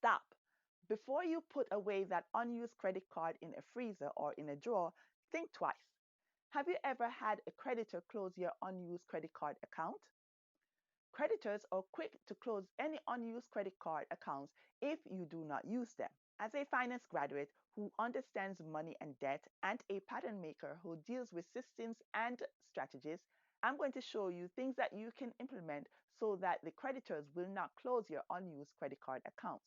stop. Before you put away that unused credit card in a freezer or in a drawer, think twice. Have you ever had a creditor close your unused credit card account? Creditors are quick to close any unused credit card accounts if you do not use them. As a finance graduate who understands money and debt and a pattern maker who deals with systems and strategies, I'm going to show you things that you can implement so that the creditors will not close your unused credit card accounts.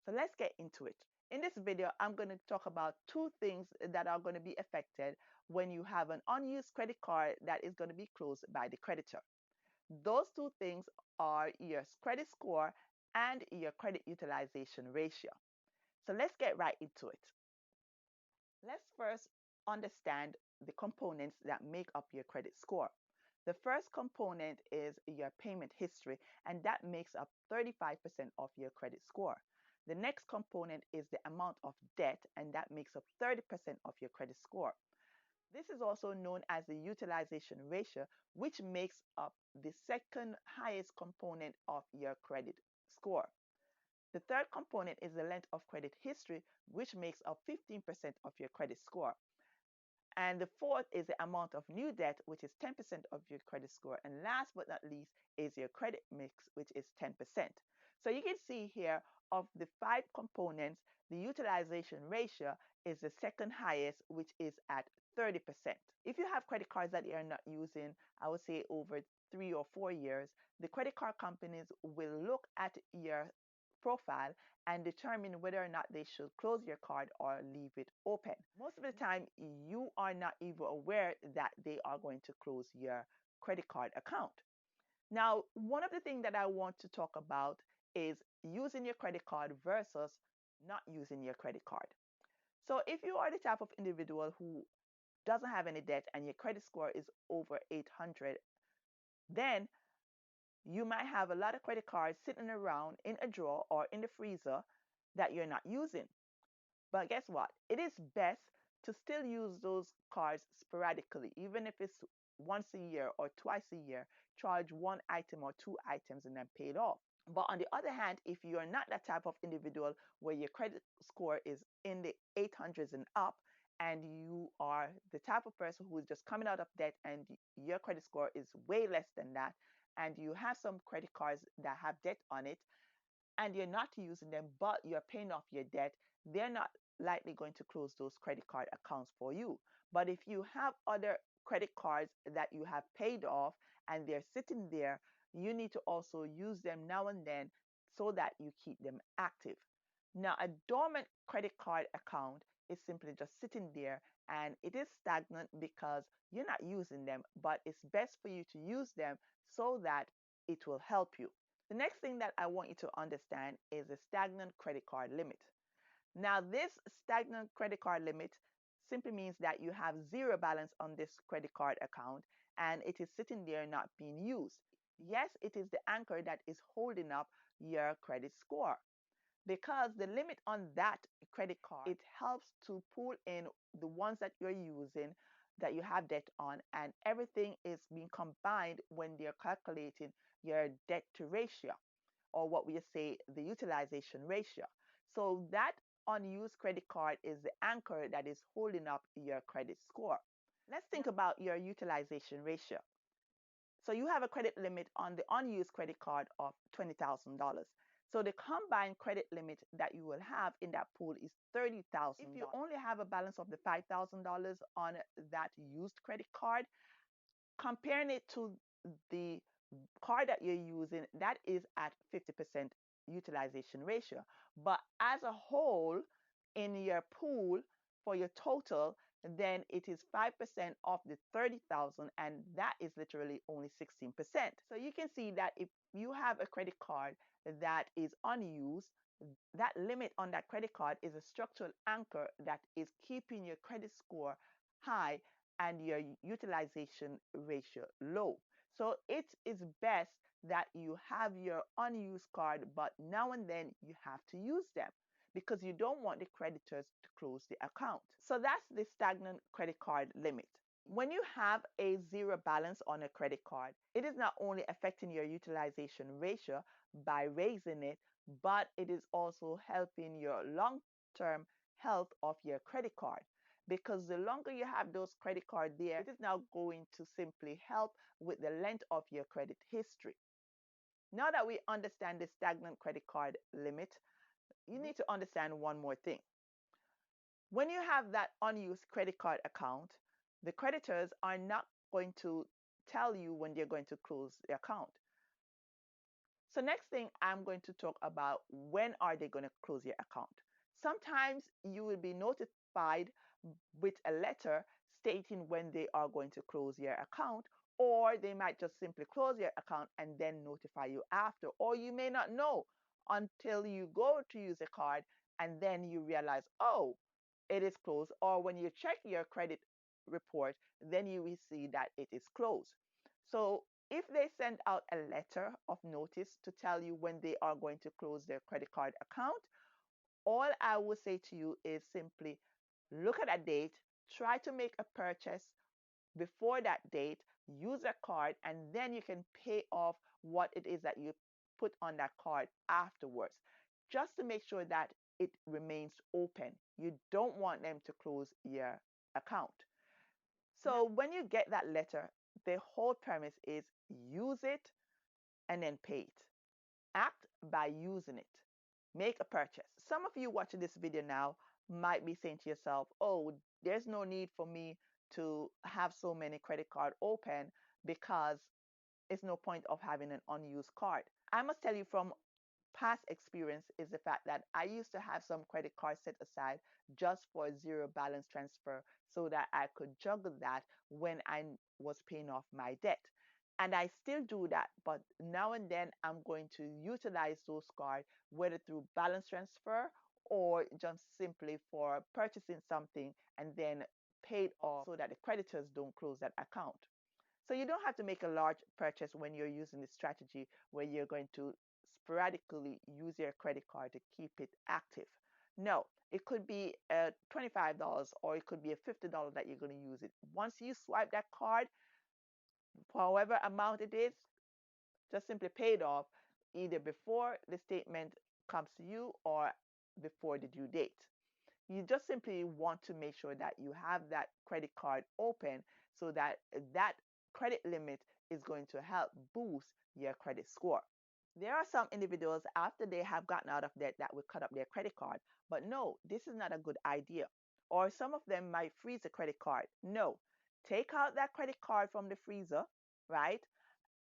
So let's get into it. In this video, I'm going to talk about two things that are going to be affected when you have an unused credit card that is going to be closed by the creditor. Those two things are your credit score and your credit utilization ratio. So let's get right into it. Let's first understand the components that make up your credit score. The first component is your payment history, and that makes up 35% of your credit score. The next component is the amount of debt, and that makes up 30% of your credit score. This is also known as the utilization ratio, which makes up the second highest component of your credit score. The third component is the length of credit history, which makes up 15% of your credit score. And the fourth is the amount of new debt, which is 10% of your credit score. And last but not least is your credit mix, which is 10%. So you can see here of the five components, the utilization ratio is the second highest, which is at 30%. If you have credit cards that you're not using, I would say over 3 or 4 years, the credit card companies will look at your profile and determine whether or not they should close your card or leave it open. Most of the time, you are not even aware that they are going to close your credit card account. Now, one of the things that I want to talk about is using your credit card versus not using your credit card. So if you are the type of individual who doesn't have any debt and your credit score is over 800, then you might have a lot of credit cards sitting around in a drawer or in the freezer that you're not using. But guess what? It is best to still use those cards sporadically, even if it's once a year or twice a year. Charge one item or two items and then pay it off. But on the other hand, if you are not that type of individual where your credit score is in the 800s and up, and you are the type of person who is just coming out of debt and your credit score is way less than that, and you have some credit cards that have debt on it, and you're not using them, but you're paying off your debt, they're not likely going to close those credit card accounts for you. But if you have other credit cards that you have paid off and they're sitting there, you need to also use them now and then so that you keep them active. Now, a dormant credit card account is simply just sitting there and it is stagnant because you're not using them, but it's best for you to use them so that it will help you. The next thing that I want you to understand is the stagnant credit card limit. Now, this stagnant credit card limit simply means that you have zero balance on this credit card account and it is sitting there not being used. Yes, it is the anchor that is holding up your credit score because the limit on that credit card, it helps to pull in the ones that you're using that you have debt on, and everything is being combined when they're calculating your debt to ratio, or what we say the utilization ratio. So that unused credit card is the anchor that is holding up your credit score. Let's think about your utilization ratio. So you have a credit limit on the unused credit card of $20,000. So the combined credit limit that you will have in that pool is $30,000. If you only have a balance of the $5,000 on that used credit card, comparing it to the card that you're using, that is at 50% utilization ratio. But as a whole, in your pool for your total, then it is 5% of the 30,000, and that is literally only 16%. So you can see that if you have a credit card that is unused, that limit on that credit card is a structural anchor that is keeping your credit score high and your utilization ratio low. So it is best that you have your unused card, but now and then you have to use them because you don't want the creditors to close the account. So that's the stagnant credit card limit. When you have a zero balance on a credit card, it is not only affecting your utilization ratio by raising it, but it is also helping your long-term health of your credit card. Because the longer you have those credit cards there, it is now going to simply help with the length of your credit history. Now that we understand the stagnant credit card limit, you need to understand one more thing. When you have that unused credit card account, the creditors are not going to tell you when they're going to close the account. So next thing I'm going to talk about, when are they going to close your account? Sometimes you will be notified with a letter stating when they are going to close your account, or they might just simply close your account and then notify you after, or you may not know until you go to use a card and then you realize, oh, it is closed, or when you check your credit report, then you will see that it is closed. So if they send out a letter of notice to tell you when they are going to close their credit card account, all I will say to you is simply look at a date, try to make a purchase before that date, use a card, and then you can pay off what it is that you put on that card afterwards, just to make sure that it remains open. You don't want them to close your account. So when you get that letter, the whole premise is use it and then pay it. Act by using it. Make a purchase. Some of you watching this video now might be saying to yourself, oh, there's no need for me to have so many credit card open because it's no point of having an unused card. I must tell you from past experience is the fact that I used to have some credit cards set aside just for zero balance transfer so that I could juggle that when I was paying off my debt. And I still do that, but now and then I'm going to utilize those cards, whether through balance transfer or just simply for purchasing something and then paid off so that the creditors don't close that account. So you don't have to make a large purchase when you're using this strategy where you're going to sporadically use your credit card to keep it active. No, it could be $25 or it could be a $50 that you're going to use it. Once you swipe that card, for however amount it is, just simply pay it off either before the statement comes to you or before the due date. You just simply want to make sure that you have that credit card open so that that credit limit is going to help boost your credit score. There are some individuals after they have gotten out of debt that will cut up their credit card, but no, this is not a good idea. Or some of them might freeze the credit card. No, take out that credit card from the freezer, right?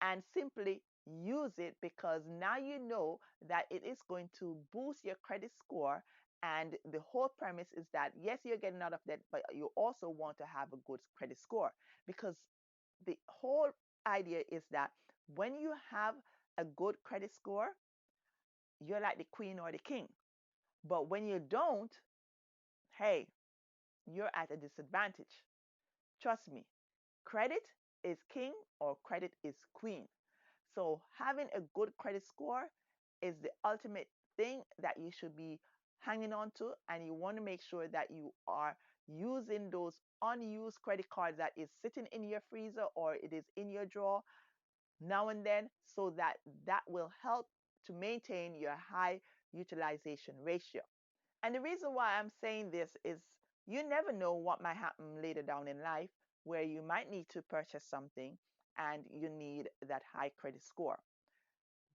And simply use it, because now you know that it is going to boost your credit score. And the whole premise is that yes, you're getting out of debt, but you also want to have a good credit score, because the whole idea is that when you have a good credit score, you're like the queen or the king. But when you don't, hey, you're at a disadvantage. Trust me, credit is king or credit is queen. So having a good credit score is the ultimate thing that you should be hanging on to, and you want to make sure that you are using those unused credit cards that is sitting in your freezer or it is in your drawer now and then, so that that will help to maintain your high utilization ratio. And the reason why I'm saying this is you never know what might happen later down in life where you might need to purchase something and you need that high credit score.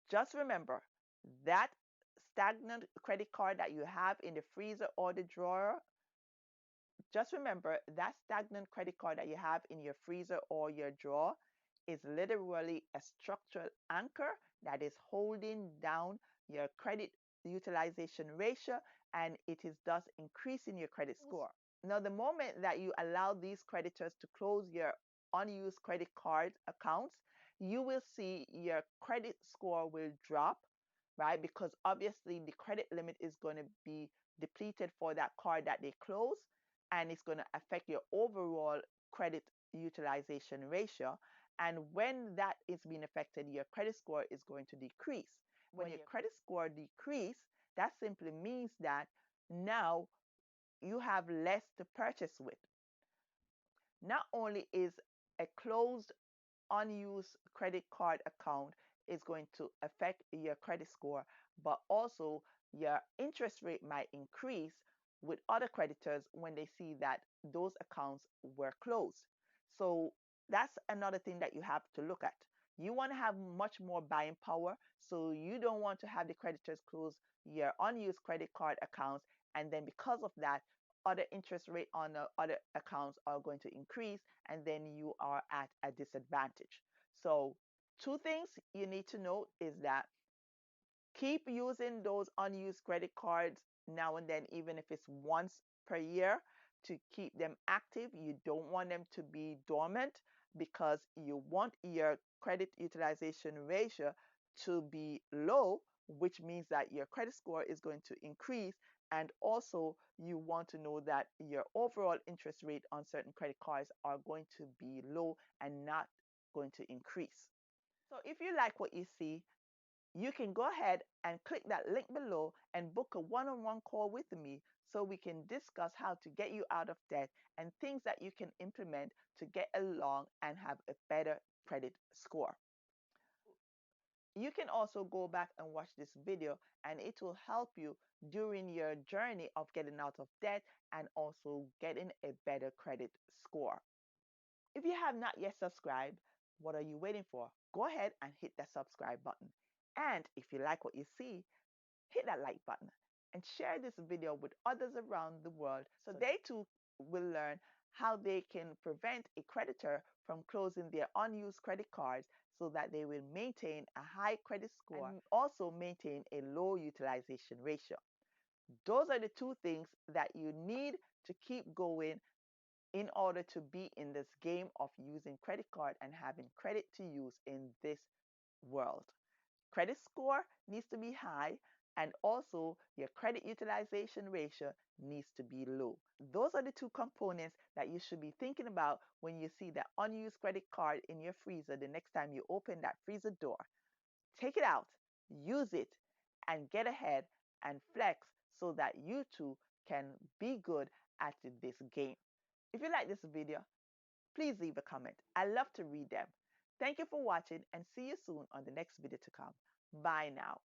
Just remember that stagnant credit card that you have in the freezer or the drawer. Just remember that stagnant credit card that you have in your freezer or your drawer is literally a structural anchor that is holding down your credit utilization ratio, and it is thus increasing your credit score. Now, the moment that you allow these creditors to close your unused credit card accounts, you will see your credit score will drop, right? Because obviously the credit limit is going to be depleted for that card that they close, and it's going to affect your overall credit utilization ratio. And when that is being affected, your credit score is going to decrease. When your credit score decrease, that simply means that now you have less to purchase with. Not only is a closed unused credit card account is going to affect your credit score, but also your interest rate might increase with other creditors when they see that those accounts were closed. So that's another thing that you have to look at. You want to have much more buying power, so you don't want to have the creditors close your unused credit card accounts, and then because of that, other interest rate on the other accounts are going to increase, and then you are at a disadvantage. So two things you need to note is that keep using those unused credit cards now and then, even if it's once per year, to keep them active. You don't want them to be dormant because you want your credit utilization ratio to be low, which means that your credit score is going to increase. And also, you want to know that your overall interest rate on certain credit cards are going to be low and not going to increase. So if you like what you see, you can go ahead and click that link below and book a one-on-one call with me so we can discuss how to get you out of debt and things that you can implement to get along and have a better credit score. You can also go back and watch this video, and it will help you during your journey of getting out of debt and also getting a better credit score. If you have not yet subscribed, what are you waiting for? Go ahead and hit that subscribe button. And if you like what you see, hit that like button and share this video with others around the world so they too will learn how they can prevent a creditor from closing their unused credit cards so that they will maintain a high credit score and also maintain a low utilization ratio. Those are the two things that you need to keep going in order to be in this game of using credit card and having credit to use in this world. Credit score needs to be high, and also your credit utilization ratio needs to be low. Those are the two components that you should be thinking about when you see the unused credit card in your freezer the next time you open that freezer door. Take it out, use it, and get ahead and flex so that you too can be good at this game. If you like this video, please leave a comment. I love to read them. Thank you for watching and see you soon on the next video to come. Bye now.